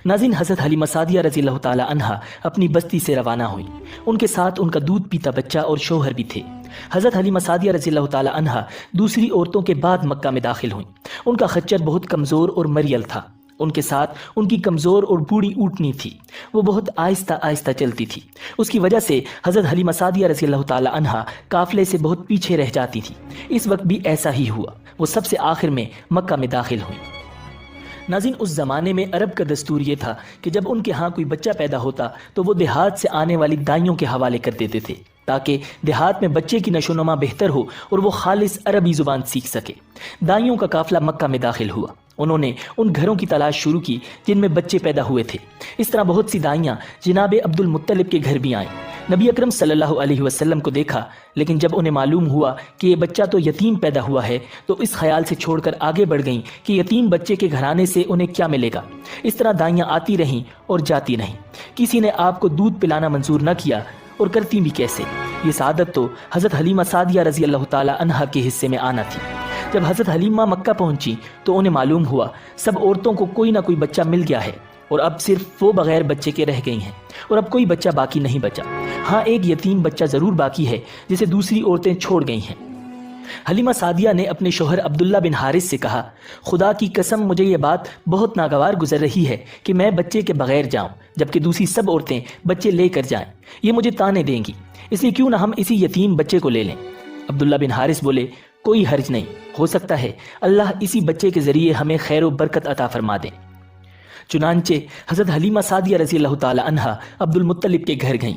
ناظرین، حضرت حلیمہ سعدیہ رضی اللہ تعالی عنہا اپنی بستی سے روانہ ہوئی۔ ان کے ساتھ ان کا دودھ پیتا بچہ اور شوہر بھی تھے۔ حضرت حلیمہ سعدیہ رضی اللہ تعالی عنہا دوسری عورتوں کے بعد مکہ میں داخل ہوئیں۔ ان کا خچر بہت کمزور اور مریل تھا۔ ان کے ساتھ ان کی کمزور اور بوڑھی اونٹنی تھی۔ وہ بہت آہستہ آہستہ چلتی تھی۔ اس کی وجہ سے حضرت حلیمہ سعدیہ رضی اللہ تعالی عنہا قافلے سے بہت پیچھے رہ جاتی تھی۔ اس وقت بھی ایسا ہی ہوا۔ وہ سب سے آخر میں مکہ میں داخل ہوئیں۔ ناظرین، اس زمانے میں عرب کا دستور یہ تھا کہ جب ان کے ہاں کوئی بچہ پیدا ہوتا تو وہ دیہات سے آنے والی دائیوں کے حوالے کر دیتے تھے تاکہ دیہات میں بچے کی نشو و نما بہتر ہو اور وہ خالص عربی زبان سیکھ سکے۔ دائیوں کا قافلہ مکہ میں داخل ہوا۔ انہوں نے ان گھروں کی تلاش شروع کی جن میں بچے پیدا ہوئے تھے۔ اس طرح بہت سی دائیاں جناب عبد المطلب کے گھر بھی آئیں۔ نبی اکرم صلی اللہ علیہ وسلم کو دیکھا، لیکن جب انہیں معلوم ہوا کہ یہ بچہ تو یتیم پیدا ہوا ہے تو اس خیال سے چھوڑ کر آگے بڑھ گئیں کہ یتیم بچے کے گھرانے سے انہیں کیا ملے گا۔ اس طرح دائیاں آتی رہیں اور جاتی رہیں۔ کسی نے آپ کو دودھ پلانا منظور نہ کیا، اور کرتی بھی کیسے؟ یہ سعادت تو حضرت حلیمہ سعدیہ رضی اللہ تعالی عنہا کے حصے میں آنا تھی۔ جب حضرت حلیمہ مکہ پہنچی تو انہیں معلوم ہوا سب عورتوں کو کوئی نہ کوئی بچہ مل گیا ہے اور اب صرف وہ بغیر بچے کے رہ گئی ہیں اور اب کوئی بچہ باقی نہیں بچا۔ ہاں، ایک یتیم بچہ ضرور باقی ہے جسے دوسری عورتیں چھوڑ گئی ہیں۔ حلیمہ سعدیہ نے اپنے شوہر عبداللہ بن حارث سے کہا، خدا کی قسم مجھے یہ بات بہت ناگوار گزر رہی ہے کہ میں بچے کے بغیر جاؤں جبکہ دوسری سب عورتیں بچے لے کر جائیں۔ یہ مجھے تانے دیں گی، اس لیے کیوں نہ ہم اسی یتیم بچے کو لے لیں۔ عبداللہ بن حارث بولے، کوئی حرج نہیں، ہو سکتا ہے اللہ اسی بچے کے ذریعے ہمیں خیر و برکت عطا فرما دیں۔ چنانچہ حضرت حلیمہ سعدیہ رضی اللہ تعالی عنہا عبد المطلب کے گھر گئیں۔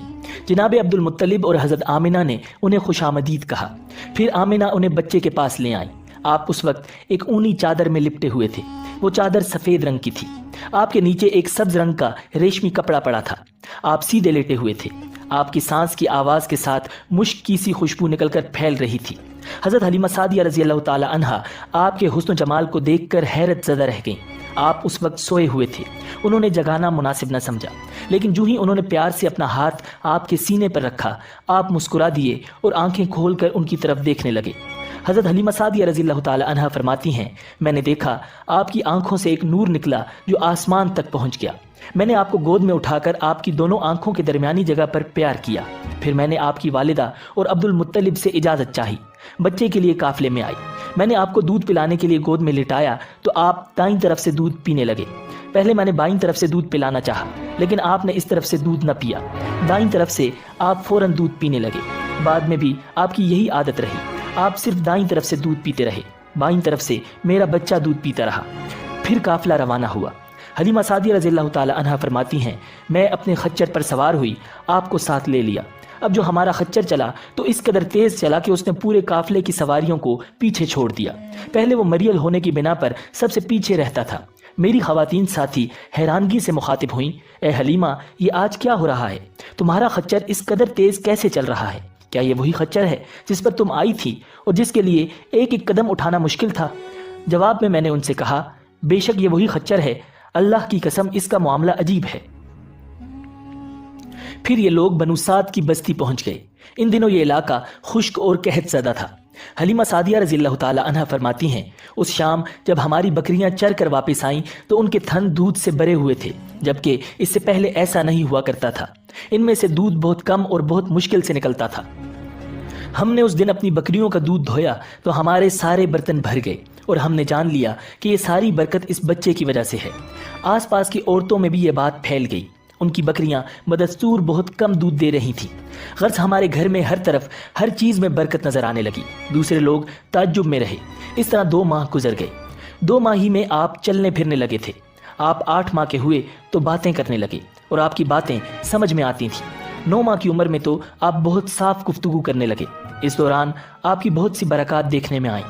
جناب عبد المطلب اور حضرت آمنہ نے انہیں خوش آمدید کہا۔ پھر آمنہ انہیں بچے کے پاس لے آئیں۔ آپ اس وقت ایک اونی چادر میں لپٹے ہوئے تھے۔ وہ چادر سفید رنگ کی تھی۔ آپ کے نیچے ایک سبز رنگ کا ریشمی کپڑا پڑا تھا۔ آپ سیدھے لیٹے ہوئے تھے۔ آپ کی سانس کی آواز کے ساتھ مشک کی سی خوشبو نکل کر پھیل رہی تھی۔ حضرت حلیمہ سعدیہ رضی اللہ تعالی عنہا آپ کے حسن و جمال کو دیکھ کر حیرت زدہ رہ گئیں۔ آپ اس وقت سوئے ہوئے تھے۔ انہوں نے جگانا مناسب نہ سمجھا، لیکن جو ہی انہوں نے پیار سے اپنا ہاتھ آپ کے سینے پر رکھا، آپ مسکرا دیے اور آنکھیں کھول کر ان کی طرف دیکھنے لگے۔ حضرت حلیمہ سعدیہ رضی اللہ تعالی عنہا فرماتی ہیں، میں نے دیکھا آپ کی آنکھوں سے ایک نور نکلا جو آسمان تک پہنچ گیا۔ میں نے آپ کو گود میں اٹھا کر آپ کی دونوں آنکھوں کے درمیانی جگہ پر پیار کیا۔ پھر میں نے آپ کی والدہ اور عبد المطلب سے اجازت چاہی۔ بچے کے لیے قافلے میں آئی۔ میں نے آپ کو دودھ پلانے کے لیے گود میں لٹایا تو آپ دائیں طرف سے دودھ پینے لگے۔ پہلے میں نے بائیں طرف سے دودھ پلانا چاہا، لیکن آپ نے اس طرف سے دودھ نہ پیا۔ دائیں طرف سے آپ فوراً دودھ پینے لگے۔ بعد میں بھی آپ کی یہی عادت رہی، آپ صرف دائیں طرف سے دودھ پیتے رہے۔ بائیں طرف سے میرا بچہ دودھ پیتا رہا۔ پھر قافلہ روانہ ہوا۔ حلیمہ سعدیہ رضی اللہ تعالی عنہا فرماتی ہیں، میں اپنے خچر پر سوار ہوئی، آپ کو ساتھ لے لیا۔ اب جو ہمارا خچر چلا تو اس قدر تیز چلا کہ اس نے پورے قافلے کی سواریوں کو پیچھے چھوڑ دیا۔ پہلے وہ مریل ہونے کی بنا پر سب سے پیچھے رہتا تھا۔ میری خواتین ساتھی حیرانگی سے مخاطب ہوئیں، اے حلیمہ، یہ آج کیا ہو رہا ہے؟ تمہارا خچر اس قدر تیز کیسے چل رہا ہے؟ کیا یہ وہی خچر ہے جس پر تم آئی تھی اور جس کے لیے ایک ایک قدم اٹھانا مشکل تھا؟ جواب میں نے ان سے کہا، بے شک یہ وہی خچر ہے، اللہ کی قسم اس کا معاملہ عجیب ہے۔ پھر یہ لوگ بنو سعد کی بستی پہنچ گئے۔ ان دنوں یہ علاقہ خشک اور قحط زدہ تھا۔ حلیمہ سعدیہ رضی اللہ تعالی عنہا فرماتی ہیں، اس شام جب ہماری بکریاں چر کر واپس آئیں تو ان کے تھن دودھ سے بھرے ہوئے تھے، جبکہ اس سے پہلے ایسا نہیں ہوا کرتا تھا۔ ان میں سے دودھ بہت کم اور بہت مشکل سے نکلتا تھا۔ ہم نے اس دن اپنی بکریوں کا دودھ دھویا تو ہمارے سارے برتن بھر گئے اور ہم نے جان لیا کہ یہ ساری برکت اس بچے کی وجہ سے ہے۔ آس پاس کی عورتوں میں بھی یہ بات پھیل گئی۔ ان کی بکریاں بدستور بہت کم دودھ دے رہی تھیں۔ غرض ہمارے گھر میں ہر طرف ہر چیز میں برکت نظر آنے لگی۔ دوسرے لوگ تعجب میں رہے۔ اس طرح 2 ماہ گزر گئے۔ 2 ماہ ہی میں آپ چلنے پھرنے لگے تھے۔ آپ 8 ماہ کے ہوئے تو باتیں کرنے لگے اور آپ کی باتیں سمجھ میں آتی تھیں۔ 9 ماہ کی عمر میں تو آپ بہت صاف گفتگو کرنے لگے۔ اس دوران آپ کی بہت سی برکات دیکھنے میں آئیں۔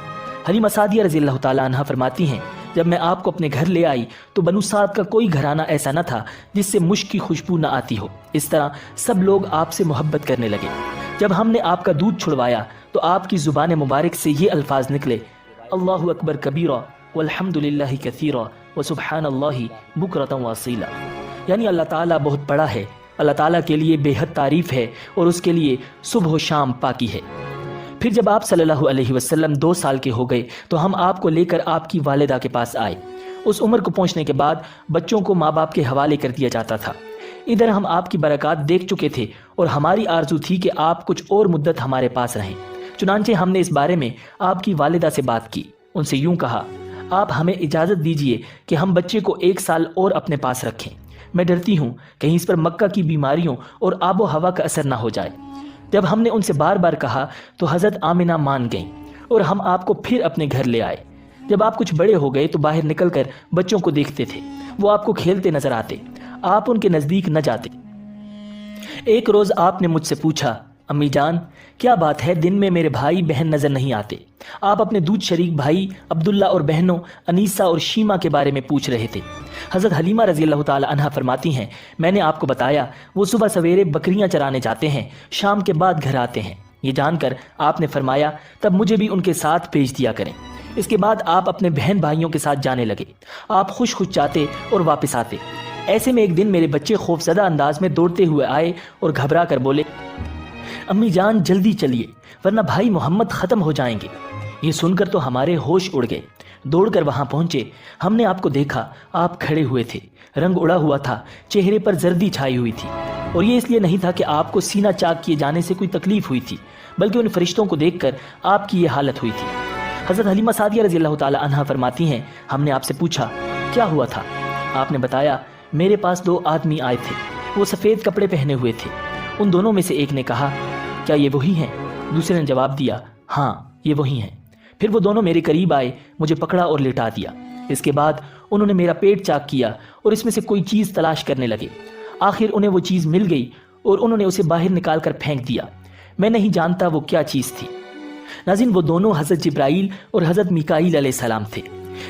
حلیمہ سعدیہ رضی اللہ تعالی عنہا فرماتی ہیں، جب میں آپ کو اپنے گھر لے آئی تو بنو سعد کا کوئی گھرانہ ایسا نہ تھا جس سے مشک کی خوشبو نہ آتی ہو۔ اس طرح سب لوگ آپ سے محبت کرنے لگے۔ جب ہم نے آپ کا دودھ چھڑوایا تو آپ کی زبان مبارک سے یہ الفاظ نکلے، اللہ اکبر کبیرہ والحمد للہ کثیرہ وسبحان اللہ بکرۃ واصیلا، یعنی اللہ تعالیٰ بہت بڑا ہے، اللہ تعالیٰ کے لیے بے حد تعریف ہے اور اس کے لیے صبح و شام پاکی ہے۔ پھر جب آپ صلی اللہ علیہ وسلم 2 سال کے ہو گئے تو ہم آپ کو لے کر آپ کی والدہ کے پاس آئے۔ اس عمر کو پہنچنے کے بعد بچوں کو ماں باپ کے حوالے کر دیا جاتا تھا۔ ادھر ہم آپ کی برکات دیکھ چکے تھے اور ہماری آرزو تھی کہ آپ کچھ اور مدت ہمارے پاس رہیں۔ چنانچہ ہم نے اس بارے میں آپ کی والدہ سے بات کی، ان سے یوں کہا، آپ ہمیں اجازت دیجئے کہ ہم بچے کو 1 سال اور اپنے پاس رکھیں۔ میں ڈرتی ہوں کہیں اس پر مکہ کی بیماریوں اور آب و ہوا کا اثر نہ ہو جائے۔ جب ہم نے ان سے بار بار کہا تو حضرت آمنہ مان گئیں اور ہم آپ کو پھر اپنے گھر لے آئے۔ جب آپ کچھ بڑے ہو گئے تو باہر نکل کر بچوں کو دیکھتے تھے، وہ آپ کو کھیلتے نظر آتے، آپ ان کے نزدیک نہ جاتے۔ ایک روز آپ نے مجھ سے پوچھا، امی جان کیا بات ہے دن میں میرے بھائی بہن نظر نہیں آتے؟ آپ اپنے دودھ شریک بھائی عبداللہ اور بہنوں انیسہ اور شیمہ کے بارے میں پوچھ رہے تھے۔ حضرت حلیمہ رضی اللہ تعالی عنہا فرماتی ہیں، میں نے آپ کو بتایا وہ صبح سویرے بکریاں چرانے جاتے ہیں، شام کے بعد گھر آتے ہیں۔ یہ جان کر آپ نے فرمایا تب مجھے بھی ان کے ساتھ بھیج دیا کریں۔ اس کے بعد آپ اپنے بہن بھائیوں کے ساتھ جانے لگے، آپ خوش خوش جاتے اور واپس آتے۔ ایسے میں ایک دن میرے بچے خوفزدہ انداز میں دوڑتے ہوئے آئے اور گھبرا کر بولے، امی جان جلدی چلیے ورنہ بھائی محمد ختم ہو جائیں گے۔ یہ سن کر تو ہمارے ہوش اڑ گئے۔ دوڑ کر وہاں پہنچے، ہم نے آپ کو دیکھا، آپ کھڑے ہوئے تھے، رنگ اڑا ہوا تھا، چہرے پر زردی چھائی ہوئی تھی، اور یہ اس لیے نہیں تھا کہ آپ کو سینہ چاک کیے جانے سے کوئی تکلیف ہوئی تھی، بلکہ ان فرشتوں کو دیکھ کر آپ کی یہ حالت ہوئی تھی۔ حضرت حلیمہ سعدیہ رضی اللہ تعالی عنہا فرماتی ہیں، ہم نے آپ سے پوچھا کیا ہوا تھا؟ آپ نے بتایا میرے پاس 2 آدمی آئے تھے، وہ سفید کپڑے پہنے ہوئے تھے۔ ان دونوں میں سے ایک نے کہا، کیا یہ وہی ہیں؟ دوسرے نے جواب دیا، ہاں یہ وہی ہیں۔ پھر وہ دونوں میرے قریب آئے، مجھے پکڑا اور لٹا دیا۔ اس کے بعد انہوں نے میرا پیٹ چاک کیا اور اس میں سے کوئی چیز تلاش کرنے لگے۔ آخر انہیں وہ چیز مل گئی اور انہوں نے اسے باہر نکال کر پھینک دیا۔ میں نہیں جانتا وہ کیا چیز تھی۔ ناظرین، وہ دونوں حضرت جبرائیل اور حضرت میکائیل علیہ السلام تھے۔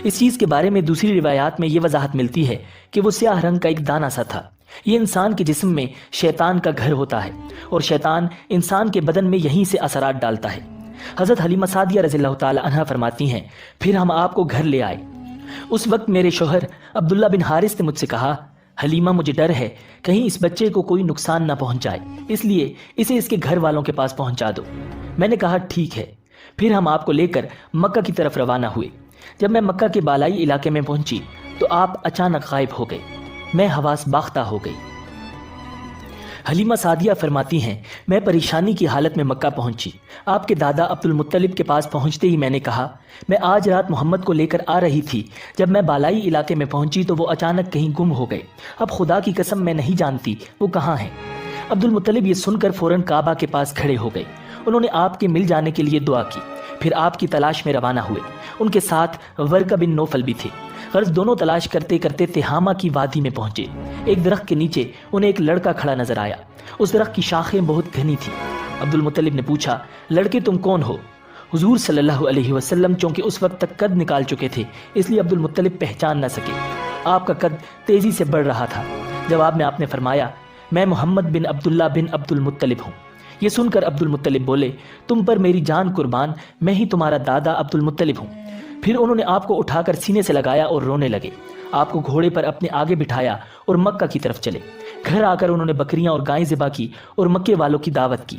اس چیز کے بارے میں دوسری روایات میں یہ وضاحت ملتی ہے کہ وہ سیاہ رنگ کا ایک دانہ سا تھا۔ یہ انسان کے جسم میں شیطان کا گھر ہوتا ہے اور شیطان انسان کے بدن میں یہیں سے اثرات ڈالتا ہے۔ حضرت حلیمہ سعدیہ رضی اللہ تعالی عنہا فرماتی ہیں، پھر ہم آپ کو گھر لے آئے۔ اس وقت میرے شوہر عبداللہ بن حارث نے مجھ سے کہا، حلیمہ مجھے ڈر ہے کہیں اس بچے کو کوئی نقصان نہ پہنچائے، اس لیے اسے اس کے گھر والوں کے پاس پہنچا دو۔ میں نے کہا ٹھیک ہے۔ پھر ہم آپ کو لے کر مکہ کی طرف روانہ ہوئے۔ جب میں مکہ کے بالائی علاقے میں پہنچی تو آپ اچانک غائب ہو گئے، میں حواس باختہ ہو گئی۔ حلیمہ سعدیہ فرماتی ہیں، میں پریشانی کی حالت میں مکہ پہنچی۔ آپ کے دادا عبد المطلب کے پاس پہنچتے ہی میں نے کہا، میں آج رات محمد کو لے کر آ رہی تھی، جب میں بالائی علاقے میں پہنچی تو وہ اچانک کہیں گم ہو گئے، اب خدا کی قسم میں نہیں جانتی وہ کہاں ہیں۔ عبد المطلب یہ سن کر فوراً کعبہ کے پاس کھڑے ہو گئے، انہوں نے آپ کے مل جانے کے لیے دعا کی، پھر آپ کی تلاش میں روانہ ہوئے۔ ان کے ساتھ ورقہ بن نوفل بھی تھے۔ غرض دونوں تلاش کرتے کرتے تہامہ کی وادی میں پہنچے۔ ایک درخت کے نیچے انہیں ایک لڑکا کھڑا نظر آیا، اس درخت کی شاخیں بہت گھنی تھیں۔ عبد المطلب نے پوچھا، لڑکے تم کون ہو؟ حضور صلی اللہ علیہ وسلم چونکہ اس وقت تک قد نکال چکے تھے، اس لیے عبد المطلب پہچان نہ سکے۔ آپ کا قد تیزی سے بڑھ رہا تھا۔ جواب میں آپ نے فرمایا، میں محمد بن عبداللہ بن عبد المطلب ہوں۔ یہ سن کر عبد المطلب بولے، تم پر میری جان قربان، میں ہی تمہارا دادا عبد المطلب ہوں۔ پھر انہوں نے آپ کو اٹھا کر سینے سے لگایا اور رونے لگے۔ آپ کو گھوڑے پر اپنے آگے بٹھایا اور مکہ کی طرف چلے۔ گھر آ کر انہوں نے بکریاں اور گائیں ذبح کی اور مکے والوں کی دعوت کی۔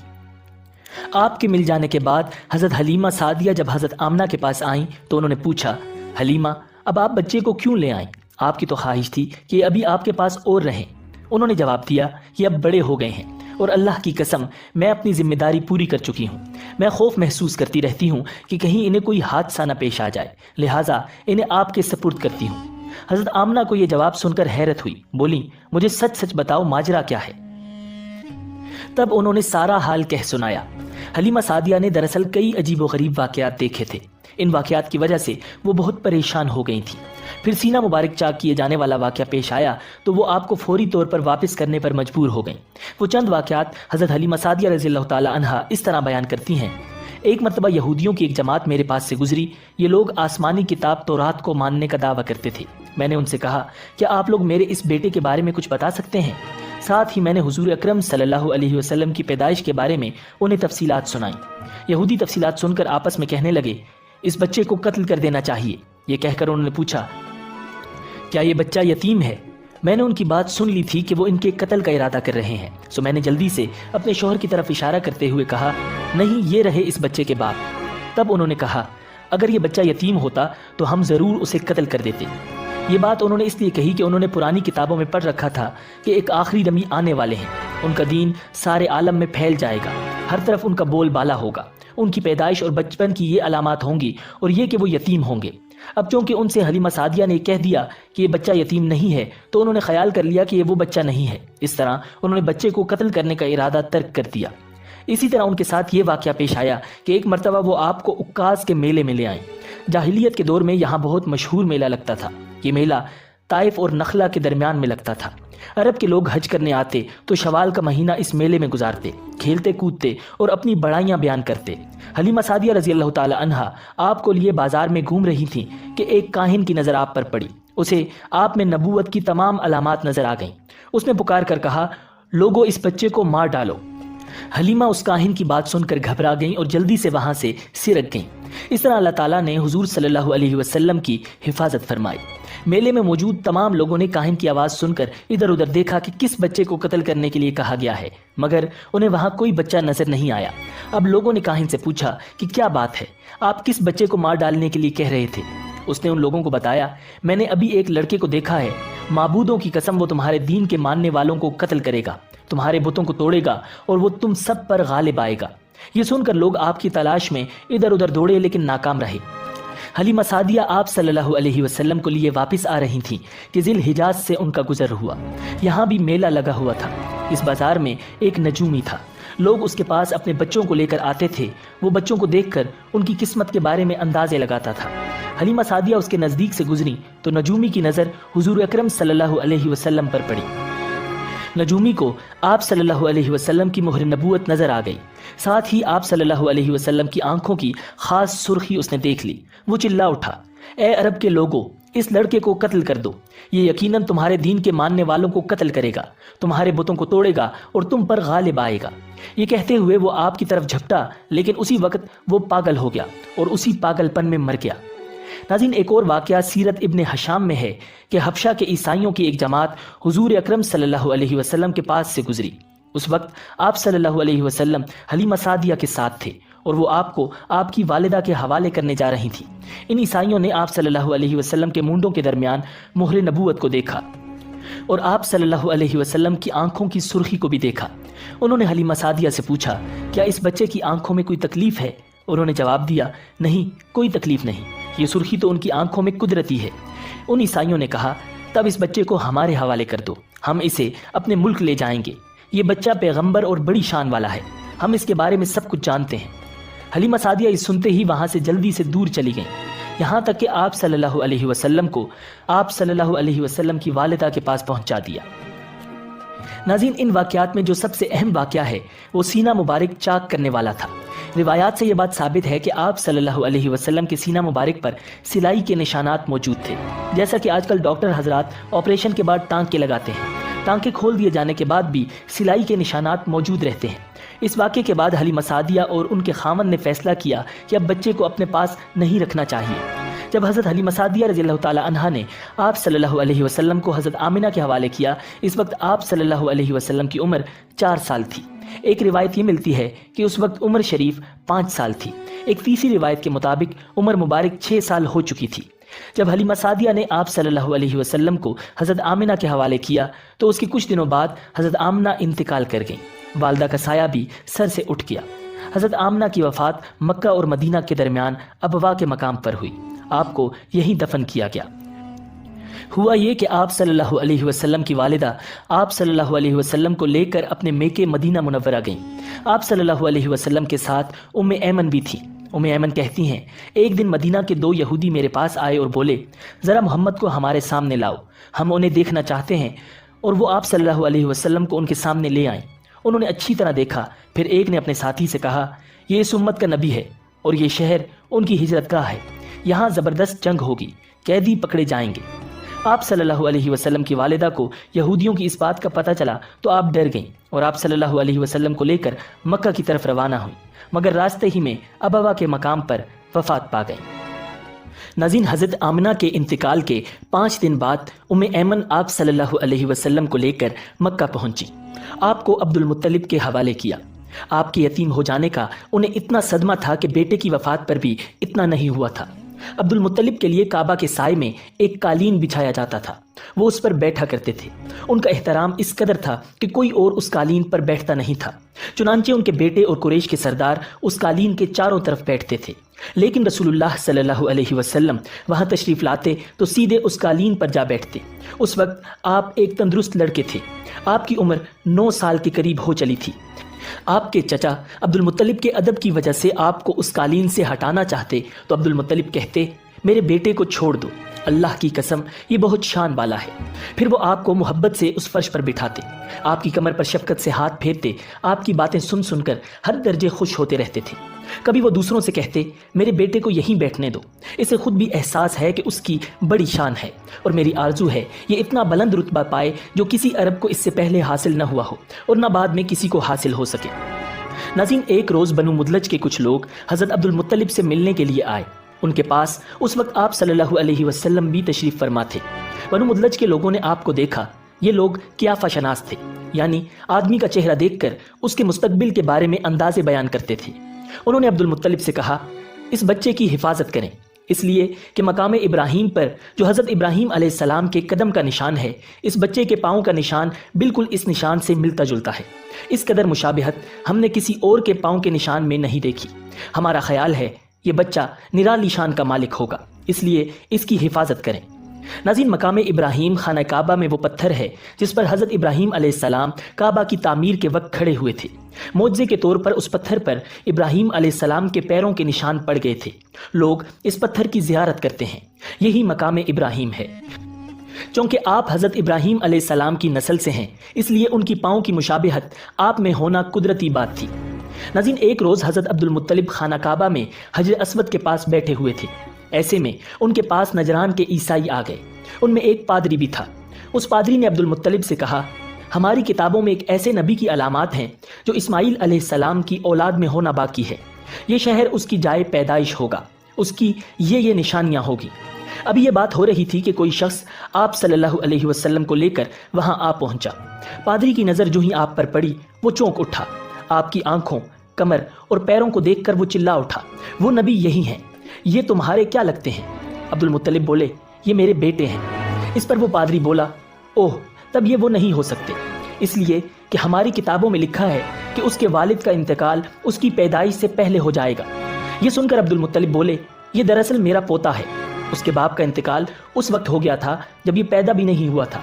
آپ کے مل جانے کے بعد حضرت حلیمہ سعدیہ جب حضرت آمنہ کے پاس آئیں تو انہوں نے پوچھا، حلیمہ اب آپ بچے کو کیوں لے آئیں؟ آپ کی تو خواہش تھی کہ ابھی آپ کے پاس اور رہیں۔ انہوں نے جواب دیا، یہ اب بڑے ہو گئے ہیں اور اللہ کی قسم میں اپنی ذمہ داری پوری کر چکی ہوں۔ میں خوف محسوس کرتی رہتی ہوں کہ کہیں انہیں کوئی حادثہ نہ پیش آ جائے، لہٰذا انہیں آپ کے سپرد کرتی ہوں۔ حضرت آمنہ کو یہ جواب سن کر حیرت ہوئی، بولی، مجھے سچ سچ بتاؤ ماجرا کیا ہے؟ تب انہوں نے سارا حال کہہ سنایا۔ حلیمہ سعدیہ نے دراصل کئی عجیب و غریب واقعات دیکھے تھے، ان واقعات کی وجہ سے وہ بہت پریشان ہو گئی تھیں۔ پھر سینہ مبارک چاک کیے جانے والا واقعہ پیش آیا تو وہ آپ کو فوری طور پر واپس کرنے پر مجبور ہو گئیں۔ وہ چند واقعات حضرت حلیمہ سعدیہ رضی اللہ تعالی عنہا اس طرح بیان کرتی ہیں، ایک مرتبہ یہودیوں کی ایک جماعت میرے پاس سے گزری۔ یہ لوگ آسمانی کتاب تورات کو ماننے کا دعویٰ کرتے تھے۔ میں نے ان سے کہا، کیا آپ لوگ میرے اس بیٹے کے بارے میں کچھ بتا سکتے ہیں؟ ساتھ ہی میں نے حضور اکرم صلی اللہ علیہ وسلم کی پیدائش کے بارے میں انہیں تفصیلات سنائیں۔ یہودی تفصیلات سن کر آپس میں کہنے لگے، اس بچے کو قتل کر دینا چاہیے۔ یہ کہہ کر انہوں نے پوچھا، کیا یہ بچہ یتیم ہے؟ میں نے ان کی بات سن لی تھی کہ وہ ان کے قتل کا ارادہ کر رہے ہیں، سو میں نے جلدی سے اپنے شوہر کی طرف اشارہ کرتے ہوئے کہا، نہیں، یہ رہے اس بچے کے باپ۔ تب انہوں نے کہا، اگر یہ بچہ یتیم ہوتا تو ہم ضرور اسے قتل کر دیتے۔ یہ بات انہوں نے اس لیے کہی کہ انہوں نے پرانی کتابوں میں پڑھ رکھا تھا کہ ایک آخری نبی آنے والے ہیں، ان کا دین سارے عالم میں پھیل جائے گا، ہر طرف ان کا بول بالا ہوگا، ان کی پیدائش اور بچپن کی یہ علامات ہوں گی اور یہ کہ وہ یتیم ہوں گے۔ اب چونکہ ان سے حلیمہ سعدیہ نے کہہ دیا کہ یہ بچہ یتیم نہیں ہے تو انہوں نے خیال کر لیا کہ یہ وہ بچہ نہیں ہے، اس طرح انہوں نے بچے کو قتل کرنے کا ارادہ ترک کر دیا۔ اسی طرح ان کے ساتھ یہ واقعہ پیش آیا کہ ایک مرتبہ وہ آپ کو عکاظ کے میلے میں لے آئیں۔ جاہلیت کے دور میں یہاں بہت مشہور میلہ لگتا تھا۔ یہ میلہ طائف اور نخلا کے درمیان میں لگتا تھا۔ عرب کے لوگ حج کرنے آتے تو شوال کا مہینہ اس میلے میں گزارتے، کھیلتے کودتے اور اپنی بڑائیاں بیان کرتے۔ حلیمہ سعدیہ رضی اللہ تعالی عنہا آپ کو لیے بازار میں گھوم رہی تھیں کہ ایک کاہن کی نظر آپ پر پڑی۔ اسے آپ میں نبوت کی تمام علامات نظر آ گئیں۔ اس نے پکار کر کہا، لوگو اس بچے کو مار ڈالو۔ حلیمہ اس کاہن کی بات سن کر گھبرا گئیں اور جلدی سے وہاں سے سرک گئیں۔ اس طرح اللہ تعالیٰ نے حضور صلی اللہ علیہ وسلم کی حفاظت فرمائی۔ میلے میں موجود تمام لوگوں نے کاہن کی آواز سن کر ادھر ادھر دیکھا کہ کس بچے کو قتل کرنے کے لیے کہا گیا ہے، مگر انہیں وہاں کوئی بچہ نظر نہیں آیا۔ اب لوگوں نے کاہن سے پوچھا کہ کیا بات ہے، آپ کس بچے کو مار ڈالنے کے لیے کہہ رہے تھے؟ اس نے ان لوگوں کو بتایا، میں نے ابھی ایک لڑکے کو دیکھا ہے، معبودوں کی قسم وہ تمہارے دین کے ماننے والوں کو قتل کرے گا، تمہارے بتوں کو توڑے گا اور وہ تم سب پر غالب آئے گا۔ یہ سن کر لوگ آپ کی تلاش میں ادھر ادھر دوڑے لیکن ناکام رہے۔ حلیمہ سعدیہ آپ صلی اللہ علیہ وسلم کو لیے واپس آ رہی تھیں کہ ذی الحجاز سے ان کا گزر ہوا۔ یہاں بھی میلہ لگا ہوا تھا۔ اس بازار میں ایک نجومی تھا، لوگ اس کے پاس اپنے بچوں کو لے کر آتے تھے۔ وہ بچوں کو دیکھ کر ان کی قسمت کے بارے میں اندازے لگاتا تھا۔ حلیمہ سعدیہ اس کے نزدیک سے گزری تو نجومی کی نظر حضور اکرم صلی اللہ علیہ وسلم پر پڑی۔ نجومی کو آپ صلی اللہ علیہ وسلم کی مہر نبوت نظر آ گئی، ساتھ ہی آپ صلی اللہ علیہ وسلم کی آنکھوں کی خاص سرخی اس نے دیکھ لی۔ وہ چلا اٹھا، اے عرب کے لوگوں، اس لڑکے کو قتل کر دو، یہ یقیناً تمہارے دین کے ماننے والوں کو قتل کرے گا، تمہارے بتوں کو توڑے گا اور تم پر غالب آئے گا۔ یہ کہتے ہوئے وہ آپ کی طرف جھپٹا، لیکن اسی وقت وہ پاگل ہو گیا اور اسی پاگل پن میں مر گیا۔ ناظرین، ایک اور واقعہ سیرت ابن حشام میں ہے کہ حبشہ کے عیسائیوں کی ایک جماعت حضور اکرم صلی اللہ علیہ وسلم کے پاس سے گزری۔ اس وقت آپ صلی اللہ علیہ وسلم حلیمہ سعدیہ کے ساتھ تھے اور وہ آپ کو آپ کی والدہ کے حوالے کرنے جا رہی تھی۔ ان عیسائیوں نے آپ صلی اللہ علیہ وسلم کے مونڈوں کے درمیان مہر نبوت کو دیکھا اور آپ صلی اللہ علیہ وسلم کی آنکھوں کی سرخی کو بھی دیکھا۔ انہوں نے حلیمہ سعدیہ سے پوچھا، کیا اس بچے کی آنکھوں میں کوئی تکلیف ہے؟ انہوں نے جواب دیا، نہیں، کوئی تکلیف نہیں، یہ سرخی تو ان کی آنکھوں میں قدرتی ہے۔ ان عیسائیوں نے کہا، تب اس بچے کو ہمارے حوالے کر دو، ہم اسے اپنے ملک لے جائیں گے۔ یہ بچہ پیغمبر اور بڑی شان والا ہے، ہم اس کے بارے میں سب کچھ جانتے ہیں۔ حلیمہ سعدیہ اس سنتے ہی وہاں سے جلدی سے دور چلی گئیں، یہاں تک کہ آپ صلی اللہ علیہ وسلم کو آپ صلی اللہ علیہ وسلم کی والدہ کے پاس پہنچا دیا۔ ناظرین، ان واقعات میں جو سب سے اہم واقعہ ہے وہ سینہ مبارک چاک کرنے والا تھا۔ روایات سے یہ بات ثابت ہے کہ آپ صلی اللہ علیہ وسلم کے سینہ مبارک پر سلائی کے نشانات موجود تھے، جیسا کہ آج کل ڈاکٹر حضرات آپریشن کے بعد ٹانکے لگاتے ہیں۔ ٹانکے کھول دیے جانے کے بعد بھی سلائی کے نشانات موجود رہتے ہیں۔ اس واقعے کے بعد حلیمہ سعدیہ اور ان کے خاوند نے فیصلہ کیا کہ اب بچے کو اپنے پاس نہیں رکھنا چاہیے۔ جب حضرت حلیمہ سعدیہ رضی اللہ تعالی عنہا نے آپ صلی اللہ علیہ وسلم کو حضرت آمنہ کے حوالے کیا، اس وقت آپ صلی اللہ علیہ وسلم کی عمر 4 سال تھی۔ ایک روایت یہ ملتی ہے کہ اس وقت عمر شریف 5 سال تھی۔ ایک تیسری روایت کے مطابق عمر مبارک 6 سال ہو چکی تھی۔ جب حلیمہ سعدیہ نے آپ صلی اللہ علیہ وسلم کو حضرت آمنہ کے حوالے کیا تو اس کے کچھ دنوں بعد حضرت آمنہ انتقال کر گئیں۔ والدہ کا سایہ بھی سر سے اٹھ گیا۔ حضرت آمنہ کی وفات مکہ اور مدینہ کے درمیان ابوا کے مقام پر ہوئی۔ آپ کو یہیں دفن کیا گیا۔ ہوا یہ کہ آپ صلی اللہ علیہ وسلم کی والدہ آپ صلی اللہ علیہ وسلم کو لے کر اپنے میکے مدینہ منورہ گئیں۔ آپ صلی اللہ علیہ وسلم کے ساتھ ام ایمن بھی تھی۔ ام ایمن کہتی ہیں، ایک دن مدینہ کے 2 یہودی میرے پاس آئے اور بولے، ذرا محمد کو ہمارے سامنے لاؤ، ہم انہیں دیکھنا چاہتے ہیں۔ اور وہ آپ صلی اللہ علیہ وسلم کو ان کے سامنے لے آئیں۔ انہوں نے اچھی طرح دیکھا، پھر ایک نے اپنے ساتھی سے کہا، یہ اس امت کا نبی ہے اور یہ شہر ان کی ہجرت گاہ ہے، یہاں زبردست جنگ ہوگی، قیدی پکڑے جائیں گے۔ آپ صلی اللہ علیہ وسلم کی والدہ کو یہودیوں کی اس بات کا پتہ چلا تو آپ ڈر گئیں اور آپ صلی اللہ علیہ وسلم کو لے کر مکہ کی طرف روانہ ہوئیں، مگر راستے ہی میں ابوا کے مقام پر وفات پا گئیں۔ ناظرین، حضرت آمنہ کے انتقال کے 5 دن بعد ام ایمن آپ صلی اللہ علیہ وسلم کو لے کر مکہ پہنچی۔ آپ کو عبد المطلب کے حوالے کیا۔ آپ کے یتیم ہو جانے کا انہیں اتنا صدمہ تھا کہ بیٹے کی وفات پر بھی اتنا نہیں ہوا تھا۔ عبد المطلب کے لیے کعبہ کے سائے میں ایک قالین بچھایا جاتا تھا، وہ اس پر بیٹھا کرتے تھے۔ ان کا احترام اس قدر تھا کہ کوئی اور اس قالین پر بیٹھتا نہیں تھا، چنانچہ ان کے بیٹے اور قریش کے سردار اس قالین کے چاروں طرف بیٹھتے تھے۔ لیکن رسول اللہ صلی اللہ علیہ وسلم وہاں تشریف لاتے تو سیدھے اس قالین پر جا بیٹھتے۔ اس وقت آپ ایک تندرست لڑکے تھے، آپ کی عمر 9 سال کے قریب ہو چلی تھی۔ آپ کے چچا عبد المطلب کے ادب کی وجہ سے آپ کو اس قالین سے ہٹانا چاہتے تو عبد المطلب کہتے، میرے بیٹے کو چھوڑ دو، اللہ کی قسم یہ بہت شان والا ہے۔ پھر وہ آپ کو محبت سے اس فرش پر بٹھاتے، آپ کی کمر پر شفقت سے ہاتھ پھیرتے، آپ کی باتیں سن سن کر ہر درجے خوش ہوتے رہتے تھے۔ کبھی وہ دوسروں سے کہتے، میرے بیٹے کو یہیں بیٹھنے دو، اسے خود بھی احساس ہے کہ اس کی بڑی شان ہے، اور میری آرزو ہے یہ اتنا بلند رتبہ پائے جو کسی عرب کو اس سے پہلے حاصل نہ ہوا ہو اور نہ بعد میں کسی کو حاصل ہو سکے۔ ناظرین، ایک روز بنو مدلج کے کچھ لوگ حضرت عبد المطلب سے ملنے کے لیے آئے۔ ان کے پاس اس وقت آپ صلی اللہ علیہ وسلم بھی تشریف فرما تھے۔ بنو مدلج کے لوگوں نے آپ کو دیکھا۔ یہ لوگ قیافہ شناس تھے، یعنی آدمی کا چہرہ دیکھ کر اس کے مستقبل کے بارے میں اندازے بیان کرتے تھے۔ انہوں نے عبد المطلب سے کہا، اس بچے کی حفاظت کریں، اس لیے کہ مقام ابراہیم پر جو حضرت ابراہیم علیہ السلام کے قدم کا نشان ہے، اس بچے کے پاؤں کا نشان بالکل اس نشان سے ملتا جلتا ہے۔ اس قدر مشابہت ہم نے کسی اور کے پاؤں کے نشان میں نہیں دیکھی۔ ہمارا خیال ہے یہ بچہ نرالی شان کا مالک ہوگا، اس لیے اس کی حفاظت کریں۔ ناظرین، مقام ابراہیم خانہ کعبہ میں وہ پتھر ہے جس پر حضرت ابراہیم علیہ السلام کعبہ کی تعمیر کے وقت کھڑے ہوئے تھے۔ معجزے کے طور پر اس پتھر پر ابراہیم علیہ السلام کے پیروں کے نشان پڑ گئے تھے۔ لوگ اس پتھر کی زیارت کرتے ہیں، یہی مقام ابراہیم ہے۔ چونکہ آپ حضرت ابراہیم علیہ السلام کی نسل سے ہیں، اس لیے ان کی پاؤں کی مشابہت آپ میں ہونا قدرتی بات تھی۔ ناظرین، ایک روز حضرت عبد المطلب خانہ کعبہ میں حجر اسود کے پاس بیٹھے ہوئے تھے۔ ایسے میں ان کے پاس نجران کے عیسائی آ گئے۔ ان میں ایک پادری بھی تھا۔ اس پادری نے عبد المطلب سے کہا، ہماری کتابوں میں ایک ایسے نبی کی علامات ہیں جو اسماعیل علیہ السلام کی اولاد میں ہونا باقی ہے۔ یہ شہر اس کی جائے پیدائش ہوگا، اس کی یہ نشانیاں ہوگی۔ ابھی یہ بات ہو رہی تھی کہ کوئی شخص آپ صلی اللہ علیہ وسلم کو لے کر وہاں آ پہنچا۔ پادری کی نظر جو ہی آپ پر پڑی وہ چونک اٹھا۔ آپ کی آنکھوں، کمر اور پیروں کو دیکھ کر وہ چلا اٹھا، وہ نبی یہی ہیں، یہ تمہارے کیا لگتے ہیں؟ عبد المطلب بولے، یہ میرے بیٹے ہیں۔ اس پر وہ پادری بولا، اوہ، تب یہ وہ نہیں ہو سکتے، اس لیے کہ ہماری کتابوں میں لکھا ہے کہ اس کے والد کا انتقال اس کی پیدائش سے پہلے ہو جائے گا۔ یہ سن کر عبد المطلب بولے، یہ دراصل میرا پوتا ہے، اس کے باپ کا انتقال اس وقت ہو گیا تھا جب یہ پیدا بھی نہیں ہوا تھا۔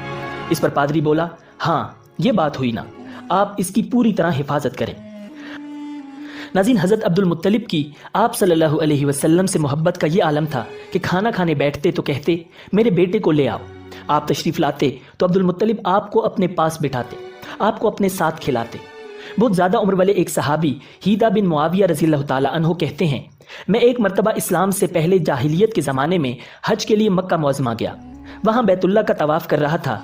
اس پر پادری بولا، ہاں یہ بات ہوئی نا، آپ اس کی پوری طرح حفاظت کریں۔ ناظرین، حضرت عبد المطلب کی آپ صلی اللہ علیہ وسلم سے محبت کا یہ عالم تھا کہ کھانا کھانے بیٹھتے تو کہتے، میرے بیٹے کو لے آؤ۔ آپ تشریف لاتے تو عبد المطلب آپ کو اپنے پاس بٹھاتے، آپ کو اپنے ساتھ کھلاتے۔ بہت زیادہ عمر والے ایک صحابی ہیدا بن معاویہ رضی اللہ تعالیٰ عنہ کہتے ہیں، میں ایک مرتبہ اسلام سے پہلے جاہلیت کے زمانے میں حج کے لیے مکہ معظمہ گیا۔ وہاں بیت اللہ کا طواف کر رہا تھا۔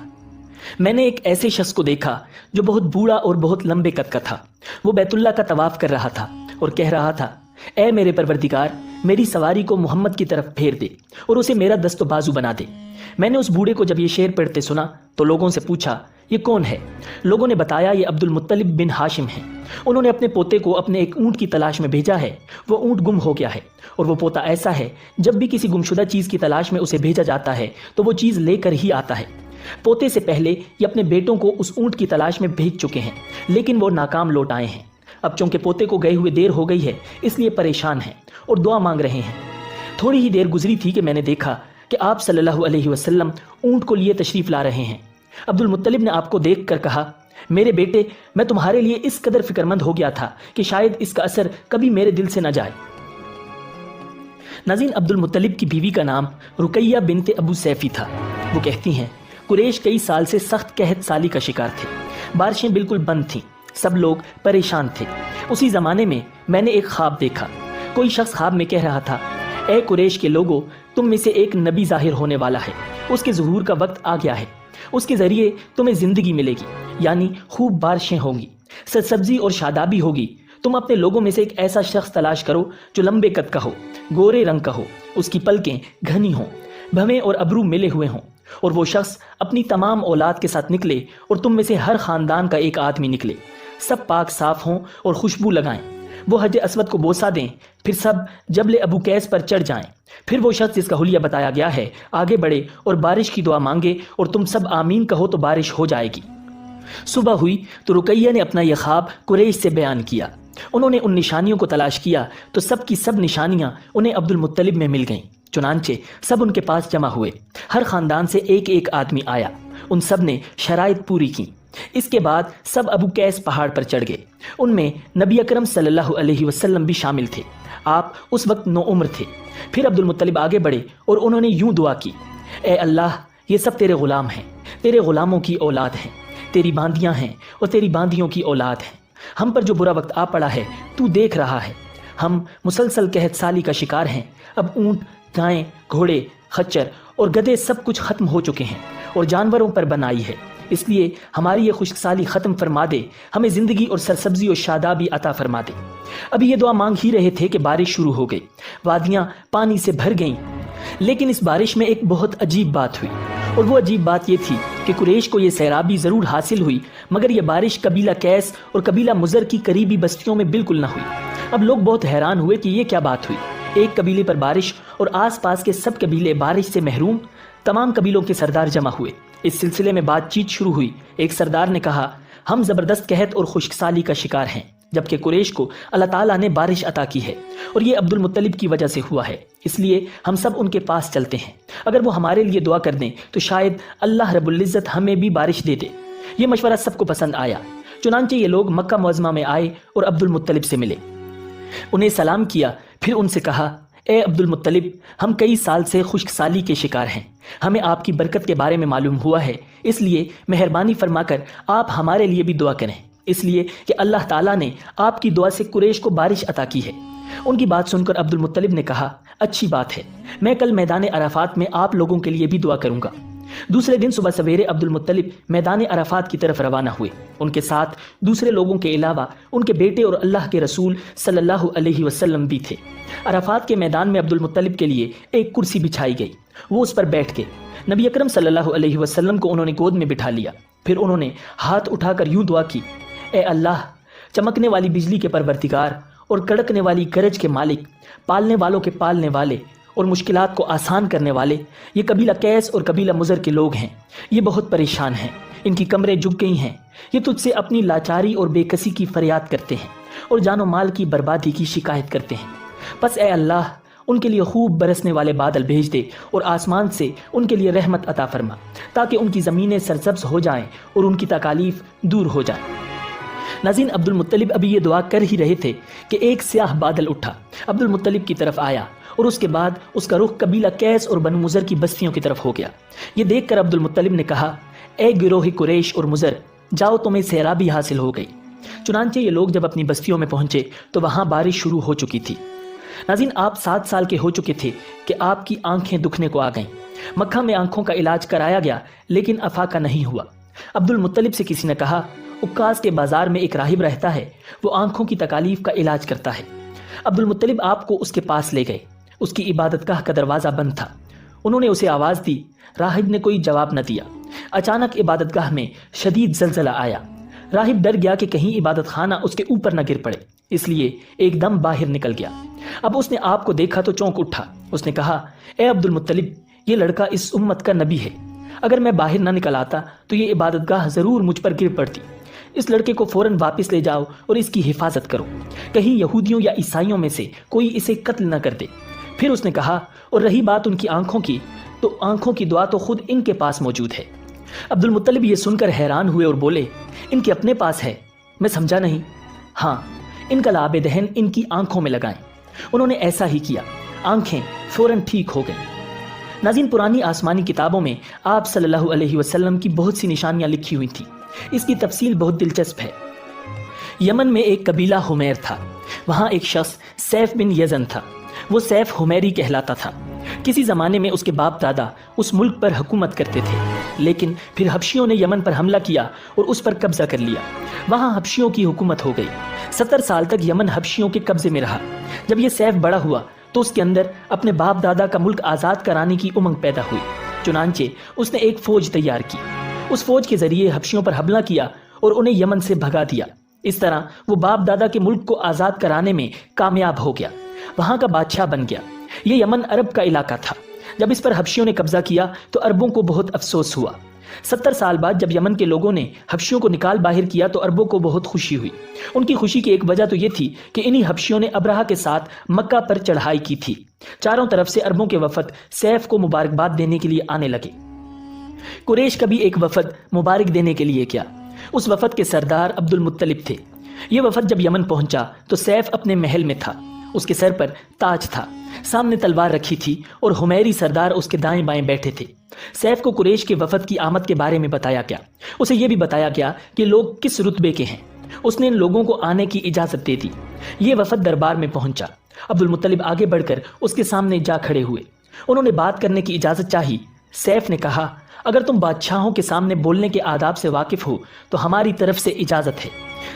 میں نے ایک ایسے شخص کو دیکھا جو بہت بوڑھا اور بہت لمبے قد کا تھا۔ وہ بیت اللہ کا طواف کر رہا تھا اور کہہ رہا تھا، اے میرے پروردگار، میری سواری کو محمد کی طرف پھیر دے اور اسے میرا دست و بازو بنا دے۔ میں نے اس بوڑھے کو جب یہ شعر پڑھتے سنا تو لوگوں سے پوچھا، یہ کون ہے؟ لوگوں نے بتایا، یہ عبد المطلب بن ہاشم ہے۔ انہوں نے اپنے پوتے کو اپنے ایک اونٹ کی تلاش میں بھیجا ہے، وہ اونٹ گم ہو گیا ہے، اور وہ پوتا ایسا ہے جب بھی کسی گمشدہ چیز کی تلاش میں اسے بھیجا جاتا ہے تو وہ چیز لے کر ہی آتا ہے۔ پوتے سے پہلے یہ اپنے بیٹوں کو اس اونٹ کی تلاش میں بھیج چکے ہیں، لیکن وہ ناکام لوٹ آئے ہیں۔ اب چونکہ پوتے کو گئے ہوئے دیر ہو گئی ہے، اس لیے پریشان ہیں اور دعا مانگ رہے ہیں۔ تھوڑی ہی دیر گزری تھی کہ میں نے دیکھا کہ آپ صلی اللہ علیہ وسلم اونٹ کو لیے تشریف لا رہے ہیں۔ عبد المطلب نے آپ کو دیکھ کر کہا، میرے بیٹے، میں تمہارے لیے اس قدر فکر مند ہو گیا تھا کہ شاید اس کا اثر کبھی میرے دل سے نہ جائے۔ ناظرین، عبد المطلب کی بیوی کا نام رقیہ بنت ابو سیفی تھا۔ وہ کہتی ہیں، قریش کئی سال سے سخت قحط سالی کا شکار تھے، بارشیں بالکل بند تھیں، سب لوگ پریشان تھے۔ اسی زمانے میں میں نے ایک خواب دیکھا۔ کوئی شخص خواب میں کہہ رہا تھا، اے قریش کے لوگوں، تم میں سے ایک نبی ظاہر ہونے والا ہے، اس کے ظہور کا وقت آ گیا ہے، اس کے ذریعے تمہیں زندگی ملے گی، یعنی خوب بارشیں ہوں گی، سرسبزی اور شادابی ہوگی۔ تم اپنے لوگوں میں سے ایک ایسا شخص تلاش کرو جو لمبے قد کا ہو، گورے رنگ کا ہو، اس کی پلکیں گھنی ہوں، بھویں اور ابرو ملے ہوئے ہوں، اور وہ شخص اپنی تمام اولاد کے ساتھ نکلے اور تم میں سے ہر خاندان کا ایک آدمی نکلے، سب پاک صاف ہوں اور خوشبو لگائیں۔ وہ حجر اسود کو بوسہ دیں، پھر سب جبل ابو قیس پر چڑھ جائیں۔ پھر وہ شخص جس کا حلیہ بتایا گیا ہے آگے بڑھے اور بارش کی دعا مانگے اور تم سب آمین کہو تو بارش ہو جائے گی۔ صبح ہوئی تو رقیہ نے اپنا یہ خواب قریش سے بیان کیا۔ انہوں نے ان نشانیوں کو تلاش کیا تو سب کی سب نشانیاں انہیں عبد المطلب میں مل گئیں۔ چنانچہ سب ان کے پاس جمع ہوئے، ہر خاندان سے ایک ایک آدمی آیا، ان سب نے شرائط پوری کی۔ اس کے بعد سب ابو قیس پہاڑ پر چڑھ گئے۔ ان میں نبی اکرم صلی اللہ علیہ وسلم بھی شامل تھے، آپ اس وقت نوعمر تھے۔ پھر عبد المطلب آگے بڑھے اور انہوں نے یوں دعا کی، اے اللہ، یہ سب تیرے غلام ہیں، تیرے غلاموں کی اولاد ہیں، تیری باندیاں ہیں اور تیری باندیوں کی اولاد ہیں۔ ہم پر جو برا وقت آ پڑا ہے تو دیکھ رہا ہے، ہم مسلسل قحط سالی کا شکار ہیں۔ اب اونٹ، گائیں، گھوڑے، خچر اور گدھے سب کچھ ختم ہو چکے ہیں اور جانوروں پر بنائی ہے، اس لیے ہماری یہ خشک سالی ختم فرما دے، ہمیں زندگی اور سرسبزی اور شادابی عطا فرما دے۔ ابھی یہ دعا مانگ ہی رہے تھے کہ بارش شروع ہو گئی، وادیاں پانی سے بھر گئیں۔ لیکن اس بارش میں ایک بہت عجیب بات ہوئی، اور وہ عجیب بات یہ تھی کہ قریش کو یہ سیرابی ضرور حاصل ہوئی، مگر یہ بارش قبیلہ قیس اور قبیلہ مضر کی قریبی بستیوں میں بالکل نہ ہوئی۔ اب لوگ بہت حیران ہوئے کہ یہ کیا بات ہوئی، ایک قبیلے پر بارش اور آس پاس کے سب قبیلے بارش سے محروم۔ تمام قبیلوں کے سردار جمع ہوئے، اس سلسلے میں بات چیت شروع ہوئی۔ ایک سردار نے کہا، ہم زبردست قحط اور خشک سالی کا شکار ہیں، جبکہ قریش کو اللہ تعالیٰ نے بارش عطا کی ہے اور یہ عبد المطلب کی وجہ سے ہوا ہے، اس لیے ہم سب ان کے پاس چلتے ہیں، اگر وہ ہمارے لیے دعا کر دیں تو شاید اللہ رب العزت ہمیں بھی بارش دے دے۔ یہ مشورہ سب کو پسند آیا، چنانچہ یہ لوگ مکہ معظمہ میں آئے اور عبد المطلب سے ملے، انہیں سلام کیا، پھر ان سے کہا، اے عبد المطلب، ہم کئی سال سے خشک سالی کے شکار ہیں، ہمیں آپ کی برکت کے بارے میں معلوم ہوا ہے، اس لیے مہربانی فرما کر آپ ہمارے لیے بھی دعا کریں، اس لیے کہ اللہ تعالیٰ نے آپ کی دعا سے قریش کو بارش عطا کی ہے۔ ان کی بات سن کر عبد المطلب نے کہا، اچھی بات ہے، میں کل میدان عرفات میں آپ لوگوں کے لیے بھی دعا کروں گا۔ دوسرے دن صبح سویرے عبد المطلب میدان عرفات کی طرف روانہ ہوئے، ان کے ساتھ دوسرے لوگوں کے علاوہ ان کے بیٹے اور اللہ کے رسول صلی اللہ علیہ وسلم بھی تھے۔ عرفات کے میدان میں عبد المطلب کے لیے ایک کرسی بچھائی گئی، وہ اس پر بیٹھ گئے۔ نبی اکرم صلی اللہ علیہ وسلم کو انہوں نے گود میں بٹھا لیا، پھر انہوں نے ہاتھ اٹھا کر یوں دعا کی، اے اللہ، چمکنے والی بجلی کے پروردگار اور کڑکنے والی گرج کے مالک، پالنے والوں کے پالنے والے اور مشکلات کو آسان کرنے والے، یہ قبیلہ قیس اور قبیلہ مضر کے لوگ ہیں، یہ بہت پریشان ہیں، ان کی کمریں جھک گئی ہیں، یہ تجھ سے اپنی لاچاری اور بے کسی کی فریاد کرتے ہیں اور جان و مال کی بربادی کی شکایت کرتے ہیں، پس اے اللہ ان کے لیے خوب برسنے والے بادل بھیج دے اور آسمان سے ان کے لیے رحمت عطا فرما، تاکہ ان کی زمینیں سرسبز ہو جائیں اور ان کی تکالیف دور ہو جائیں۔ ناظرین، عبد المطلب ابھی یہ دعا کر ہی رہے تھے کہ ایک سیاہ بادل اٹھا، عبد المطلب کی طرف آیا اور اس کے بعد اس کا رخ قبیلہ قیس اور بنو مضر کی بستیوں کی طرف ہو گیا۔ یہ دیکھ کر عبد المطلب نے کہا، اے گروہ قریش اور مضر، جاؤ تمہیں سیرابی حاصل ہو گئی۔ چنانچہ یہ لوگ جب اپنی بستیوں میں پہنچے تو وہاں بارش شروع ہو چکی تھی۔ ناظرین، آپ 7 سال کے ہو چکے تھے کہ آپ کی آنکھیں دکھنے کو آ گئیں۔ مکہ میں آنکھوں کا علاج کرایا گیا لیکن افاقہ نہیں ہوا۔ عبد المطلب سے کسی نے کہا، عکاز کے بازار میں ایک راہب رہتا ہے، وہ آنکھوں کی تکالیف کا علاج کرتا ہے۔ عبد المطلب آپ کو اس کے پاس لے گئے، اس کی عبادت گاہ کا دروازہ بند تھا، انہوں نے اسے آواز دی، راہب نے کوئی جواب نہ دیا۔ اچانک عبادت گاہ میں شدید زلزلہ آیا، راہب ڈر گیا کہ کہیں عبادت خانہ اس کے اوپر نہ گر پڑے، اس لیے ایک دم باہر نکل گیا۔ اب اس نے آپ کو دیکھا تو چونک اٹھا، اس نے کہا، اے عبد المطلب، یہ لڑکا اس امت کا نبی ہے، اگر میں باہر نہ نکل آتا تو یہ عبادت گاہ ضرور مجھ پر گر پڑتی، اس لڑکے کو فوراً واپس لے جاؤ اور اس کی حفاظت کرو، کہیں یہودیوں یا عیسائیوں میں سے کوئی اسے قتل نہ کر دے۔ پھر اس نے کہا، اور رہی بات ان کی آنکھوں کی، تو آنکھوں کی دعا تو خود ان کے پاس موجود ہے۔ عبد المطلب یہ سن کر حیران ہوئے اور بولے، ان کے اپنے پاس ہے؟ میں سمجھا نہیں۔ ہاں، ان کا لعاب دہن ان کی آنکھوں میں لگائیں۔ انہوں نے ایسا ہی کیا، آنکھیں فوراً ٹھیک ہو گئیں۔ ناظرین، پرانی آسمانی کتابوں میں آپ صلی اللہ علیہ وسلم کی بہت سی نشانیاں لکھی ہوئی تھیں، اس کی تفصیل بہت دلچسپ ہے۔ یمن میں ایک قبیلہ حمیر تھا، وہاں ایک شخص سیف بن یزن تھا، وہ سیف حمیری کہلاتا تھا۔ کسی زمانے میں اس کے باپ دادا اس ملک پر حکومت کرتے تھے، لیکن پھر حبشیوں نے یمن پر حملہ کیا اور اس پر قبضہ کر لیا، وہاں حبشیوں کی حکومت ہو گئی۔ 70 سال تک یمن حبشیوں کے قبضے میں رہا۔ جب یہ سیف بڑا ہوا تو اس کے اندر اپنے باپ دادا کا ملک آزاد کرانے کی امنگ پیدا ہوئی، چنانچہ اس نے ایک فوج تیار کی، اس فوج کے ذریعے حبشیوں پر حملہ کیا اور انہیں یمن سے بھگا دیا۔ اس طرح وہ باپ دادا کے ملک کو آزاد کرانے میں کامیاب ہو گیا، وہاں کا بادشاہ بن گیا۔ یہ یمن عرب کا علاقہ تھا۔ جب اس پر حبشیوں نے قبضہ کیا تو عربوں کو بہت افسوس ہوا۔ 70 سال بعد جب یمن کے لوگوں نے حبشیوں کو نکال باہر کیا تو عربوں کو بہت خوشی ہوئی۔ ان کی خوشی کی ایک وجہ تو یہ تھی کہ انہی حبشیوں نے ابرہہ کے ساتھ مکہ پر چڑھائی کی تھی۔ چاروں طرف سے عربوں کے وفد سیف کو مبارکباد دینے کے لیے آنے لگے۔ قریش کا بھی ایک وفد مبارک دینے کے لیے کیا۔ اس وفد کے سردار عبد المطلب تھے۔ یہ وفد جب یمن پہنچا تو سیف اپنے محل میں تھا، اس کے سر پر تاج تھا، سامنے تلوار رکھی تھی اور حمیری سردار اس کے دائیں بائیں بیٹھے تھے۔ سیف کو قریش کے وفد کی آمد کے بارے میں بتایا گیا۔ اسے یہ بھی بتایا گیا کہ لوگ کس رتبے کے ہیں۔ اس نے ان لوگوں کو آنے کی اجازت دے دی۔ یہ وفد دربار میں پہنچا۔ عبد المطلب آگے بڑھ کر اس کے سامنے جا کھڑے ہوئے۔ انہوں نے بات کرنے کی اجازت چاہی۔ سیف نے کہا، اگر تم بادشاہوں کے سامنے بولنے کے آداب سے واقف ہو تو ہماری طرف سے اجازت ہے۔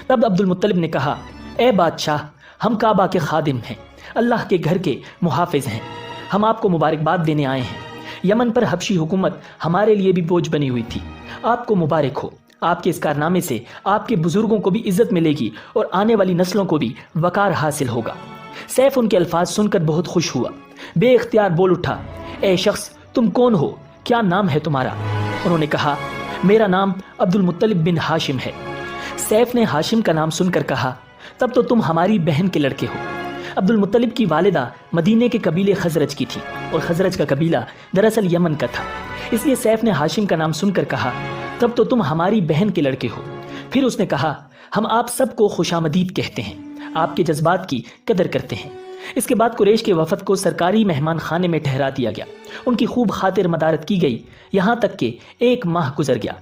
تب عبد المطلب نے کہا، اے بادشاہ، ہم کعبہ کے خادم ہیں، اللہ کے گھر کے محافظ ہیں، ہم آپ کو مبارکباد دینے آئے ہیں۔ یمن پر حبشی حکومت ہمارے لیے بھی بوجھ بنی ہوئی تھی، آپ کو مبارک ہو۔ آپ کے اس کارنامے سے آپ کے بزرگوں کو بھی عزت ملے گی اور آنے والی نسلوں کو بھی وقار حاصل ہوگا۔ سیف ان کے الفاظ سن کر بہت خوش ہوا، بے اختیار بول اٹھا، اے شخص، تم کون ہو؟ کیا نام ہے تمہارا؟ انہوں نے کہا، میرا نام عبد المطلب بن ہاشم ہے۔ سیف نے ہاشم کا نام سن کر کہا، تب تو تم ہماری بہن کے لڑکے ہو۔ عبد المطلب کی والدہ مدینے کے قبیلے خزرج کی تھی اور خزرج کا قبیلہ دراصل یمن کا تھا، اس لیے سیف نے ہاشم کا نام سن کر کہا، تب تو تم ہماری بہن کے لڑکے ہو۔ پھر اس نے کہا، ہم آپ سب کو خوش آمدید کہتے ہیں، آپ کے جذبات کی قدر کرتے ہیں۔ اس کے بعد قریش کے وفد کو سرکاری مہمان خانے میں ٹھہرا دیا گیا۔ ان کی خوب خاطر مدارت کی گئی، یہاں تک کہ 1 ماہ گزر گیا۔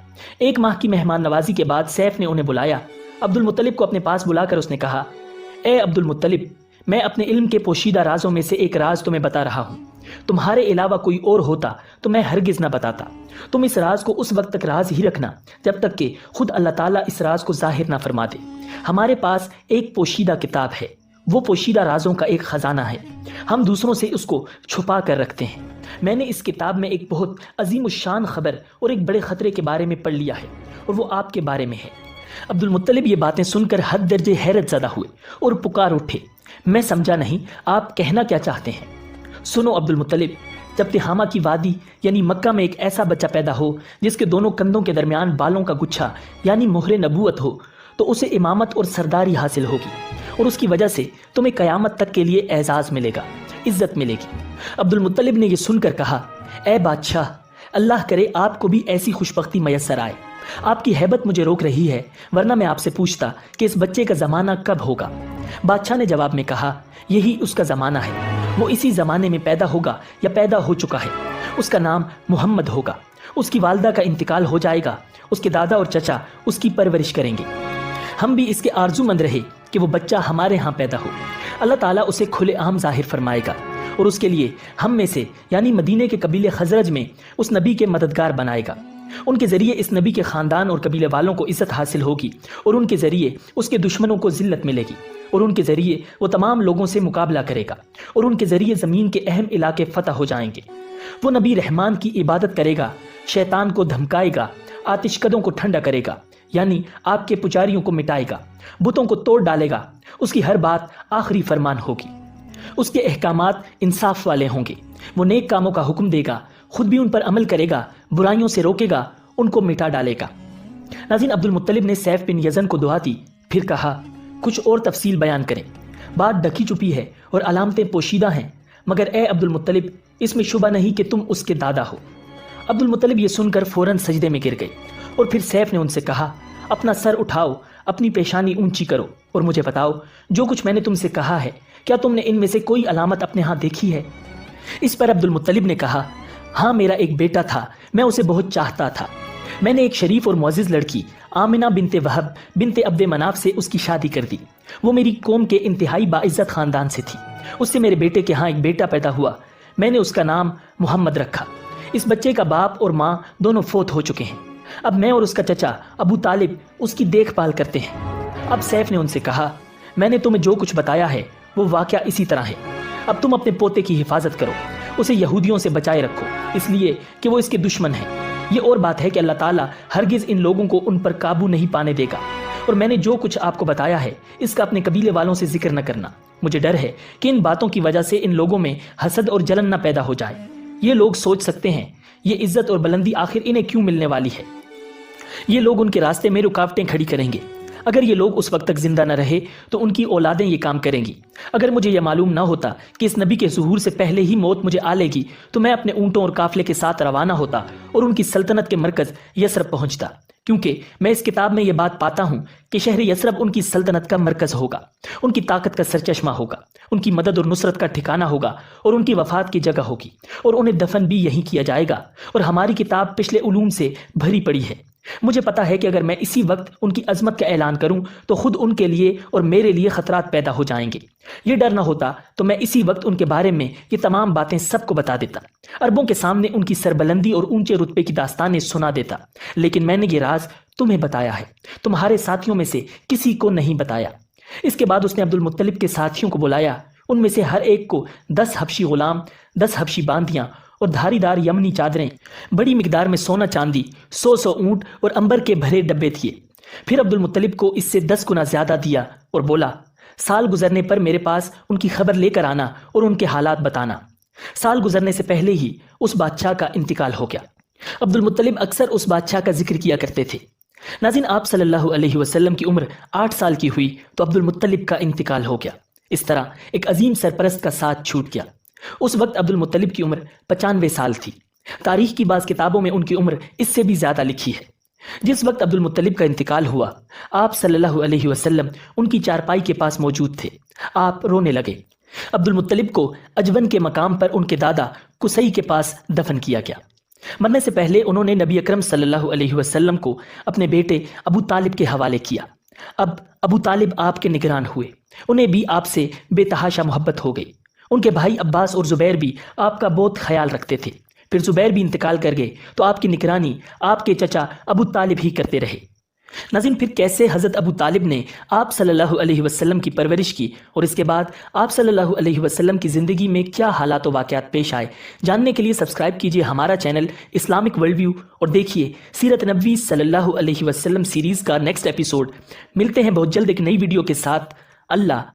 1 ماہ کی مہمان نوازی کے بعد سیف نے انہیں بلایا۔ عبد المطلب کو اپنے پاس بلا کر اس نے کہا، اے عبد المطلب، میں اپنے علم کے پوشیدہ رازوں میں سے ایک راز تمہیں بتا رہا ہوں۔ تمہارے علاوہ کوئی اور ہوتا تو میں ہرگز نہ بتاتا۔ تم اس راز کو اس وقت تک راز ہی رکھنا جب تک کہ خود اللہ تعالیٰ اس راز کو ظاہر نہ فرما دے۔ ہمارے پاس ایک پوشیدہ کتاب ہے، وہ پوشیدہ رازوں کا ایک خزانہ ہے، ہم دوسروں سے اس کو چھپا کر رکھتے ہیں۔ میں نے اس کتاب میں ایک بہت عظیم الشان خبر اور ایک بڑے خطرے کے بارے میں پڑھ لیا ہے، اور وہ آپ کے بارے میں ہے۔ عبد المطلب یہ باتیں سن کر حد درجے حیرت زدہ ہوئے اور پکار اٹھے، میں سمجھا نہیں، آپ کہنا کیا چاہتے ہیں؟ سنو عبد المطلب، جب تہامہ کی وادی یعنی مکہ میں ایک ایسا بچہ پیدا ہو جس کے دونوں کندھوں کے درمیان بالوں کا گچھا یعنی مہر نبوت ہو تو اسے امامت اور سرداری حاصل ہوگی، اور اس کی وجہ سے تمہیں قیامت تک کے لیے اعزاز ملے گا، عزت ملے گی۔ عبد المطلب نے یہ سن کر کہا، اے بادشاہ، اللہ کرے آپ کو بھی ایسی خوشبختی میسر آئے۔ آپ کی ہیبت مجھے روک رہی ہے، ورنہ میں آپ سے پوچھتا کہ اس بچے کا زمانہ کب ہوگا۔ بادشاہ نے جواب میں کہا، یہی اس کا زمانہ ہے، وہ اسی زمانے میں پیدا ہوگا یا پیدا ہو چکا ہے۔ اس کا نام محمد ہوگا۔ اس کی والدہ کا انتقال ہو جائے گا، اس کے دادا اور چچا اس کی پرورش کریں گے۔ ہم بھی اس کے آرزو مند رہے کہ وہ بچہ ہمارے ہاں پیدا ہو۔ اللہ تعالیٰ اسے کھلے عام ظاہر فرمائے گا اور اس کے لیے ہم میں سے یعنی مدینے کے قبیلے خزرج میں اس نبی کے مددگار بنائے گا۔ ان کے ذریعے اس نبی کے خاندان اور قبیلے والوں کو عزت حاصل ہوگی، اور ان کے ذریعے اس کے دشمنوں کو ذلت ملے گی، اور ان کے ذریعے وہ تمام لوگوں سے مقابلہ کرے گا، اور ان کے ذریعے زمین کے اہم علاقے فتح ہو جائیں گے۔ وہ نبی رحمان کی عبادت کرے گا، شیطان کو دھمکائے گا، آتش کدوں کو ٹھنڈا کرے گا یعنی آپ کے پجاریوں کو مٹائے گا، بتوں کو توڑ ڈالے گا۔ اس کی ہر بات آخری فرمان ہوگی، اس کے احکامات انصاف والے ہوں گے۔ وہ نیک کاموں کا حکم دے گا، خود بھی ان پر عمل کرے گا، برائیوں سے روکے گا، ان کو مٹا ڈالے گا۔ ناظرین، عبد المطلب نے سیف بن یزن کو دعا دی، پھر کہا، کچھ اور تفصیل بیان کریں۔ بات ڈھکی چھپی ہے اور علامتیں پوشیدہ ہیں، مگر اے عبد المطلب، اس میں شبہ نہیں کہ تم اس کے دادا ہو۔ عبد المطلب یہ سن کر فوراً سجدے میں گر گئے، اور پھر سیف نے ان سے کہا، اپنا سر اٹھاؤ، اپنی پیشانی اونچی کرو اور مجھے بتاؤ، جو کچھ میں نے تم سے کہا ہے، کیا تم نے ان میں سے کوئی علامت اپنے ہاں دیکھی ہے؟ اس پر عبد المطلب نے کہا، ہاں، میرا ایک بیٹا تھا، میں اسے بہت چاہتا تھا۔ میں نے ایک شریف اور معزز لڑکی آمنہ بنت وہب بنت عبد مناف سے اس کی شادی کر دی۔ وہ میری قوم کے انتہائی باعزت خاندان سے تھی۔ اس سے میرے بیٹے کے ہاں ایک بیٹا پیدا ہوا، میں نے اس کا نام محمد رکھا۔ اس بچے کا باپ اور ماں دونوں فوت ہو چکے ہیں، اب میں اور اس کا چچا ابو طالب اس کی دیکھ بھال کرتے ہیں۔ اب سیف نے ان سے کہا، میں نے تمہیں جو کچھ بتایا ہے وہ واقعہ اسی طرح ہے، اب تم اپنے پوتے کی حفاظت کرو، اسے یہودیوں سے بچائے رکھو، اس لیے کہ وہ اس کے دشمن ہیں۔ یہ اور بات ہے کہ اللہ تعالیٰ ہرگز ان لوگوں کو ان پر قابو نہیں پانے دے گا، اور میں نے جو کچھ آپ کو بتایا ہے اس کا اپنے قبیلے والوں سے ذکر نہ کرنا۔ مجھے ڈر ہے کہ ان باتوں کی وجہ سے ان لوگوں میں حسد اور جلن نہ پیدا ہو جائے۔ یہ لوگ سوچ سکتے ہیں یہ عزت اور بلندی آخر انہیں کیوں ملنے والی ہے۔ یہ لوگ ان کے راستے میں رکاوٹیں کھڑی کریں گے۔ اگر یہ لوگ اس وقت تک زندہ نہ رہے تو ان کی اولادیں یہ کام کریں گی۔ اگر مجھے یہ معلوم نہ ہوتا کہ اس نبی کے ظہور سے پہلے ہی موت مجھے آ لے گی تو میں اپنے اونٹوں اور قافلے کے ساتھ روانہ ہوتا اور ان کی سلطنت کے مرکز یثرب پہنچتا، کیونکہ میں اس کتاب میں یہ بات پاتا ہوں کہ شہر یثرب ان کی سلطنت کا مرکز ہوگا، ان کی طاقت کا سرچشمہ ہوگا، ان کی مدد اور نصرت کا ٹھکانہ ہوگا اور ان کی وفات کی جگہ ہوگی، اور انہیں دفن بھی یہیں کیا جائے گا۔ اور ہماری کتاب پچھلے علوم سے بھری پڑی ہے۔ مجھے پتا ہے کہ اگر میں اسی وقت ان کی عظمت کا اعلان کروں تو خود ان کے لیے اور میرے لیے خطرات پیدا ہو جائیں گے۔ یہ ڈر نہ ہوتا تو میں اسی وقت ان کے بارے میں یہ تمام باتیں سب کو بتا دیتا، عربوں کے سامنے ان کی سربلندی اور اونچے رتبے کی داستانیں سنا دیتا، لیکن میں نے یہ راز تمہیں بتایا ہے، تمہارے ساتھیوں میں سے کسی کو نہیں بتایا۔ اس کے بعد اس نے عبد المطلب کے ساتھیوں کو بلایا، ان میں سے ہر ایک کو 10 حبشی غلام، 10 حبشی باندیاں اور دھاری دار یمنی چادریں، بڑی مقدار میں سونا چاندی، 100 اونٹ اور عنبر کے بھرے ڈبے دیے۔ پھر عبد المطلب کو اس سے 10 گنا زیادہ دیا اور بولا، سال گزرنے پر میرے پاس ان کی خبر لے کر آنا اور ان کے حالات بتانا۔ سال گزرنے سے پہلے ہی اس بادشاہ کا انتقال ہو گیا۔ عبد المطلب اکثر اس بادشاہ کا ذکر کیا کرتے تھے۔ ناظرین، آپ صلی اللہ علیہ وسلم کی عمر 8 سال کی ہوئی تو عبد المطلب کا انتقال ہو گیا۔ اس طرح ایک عظیم سرپرست کا ساتھ چھوٹ گیا۔ اس وقت عبد المطلب کی عمر 95 سال تھی۔ تاریخ کی بعض کتابوں میں ان کی عمر اس سے بھی زیادہ لکھی ہے۔ جس وقت عبد المطلب کا انتقال ہوا، آپ صلی اللہ علیہ وسلم ان کی چارپائی کے پاس موجود تھے۔ آپ رونے لگے۔ عبد المطلب کو اجون کے مقام پر ان کے دادا قصی کے پاس دفن کیا گیا۔ مرنے سے پہلے انہوں نے نبی اکرم صلی اللہ علیہ وسلم کو اپنے بیٹے ابو طالب کے حوالے کیا۔ اب ابو طالب آپ کے نگران ہوئے، انہیں بھی آپ سے بے تحاشا محبت ہو گئی۔ ان کے بھائی عباس اور زبیر بھی آپ کا بہت خیال رکھتے تھے۔ پھر زبیر بھی انتقال کر گئے تو آپ کی نگرانی آپ کے چچا ابو طالب ہی کرتے رہے۔ ناظرین، پھر کیسے حضرت ابو طالب نے آپ صلی اللہ علیہ وسلم کی پرورش کی اور اس کے بعد آپ صلی اللہ علیہ وسلم کی زندگی میں کیا حالات و واقعات پیش آئے، جاننے کے لیے سبسکرائب کیجئے ہمارا چینل اسلامک ورلڈ ویو اور دیکھیے سیرت نبوی صلی اللہ علیہ وسلم سیریز کا نیکسٹ ایپیسوڈ۔ ملتے ہیں بہت جلد ایک نئی ویڈیو کے ساتھ۔ اللہ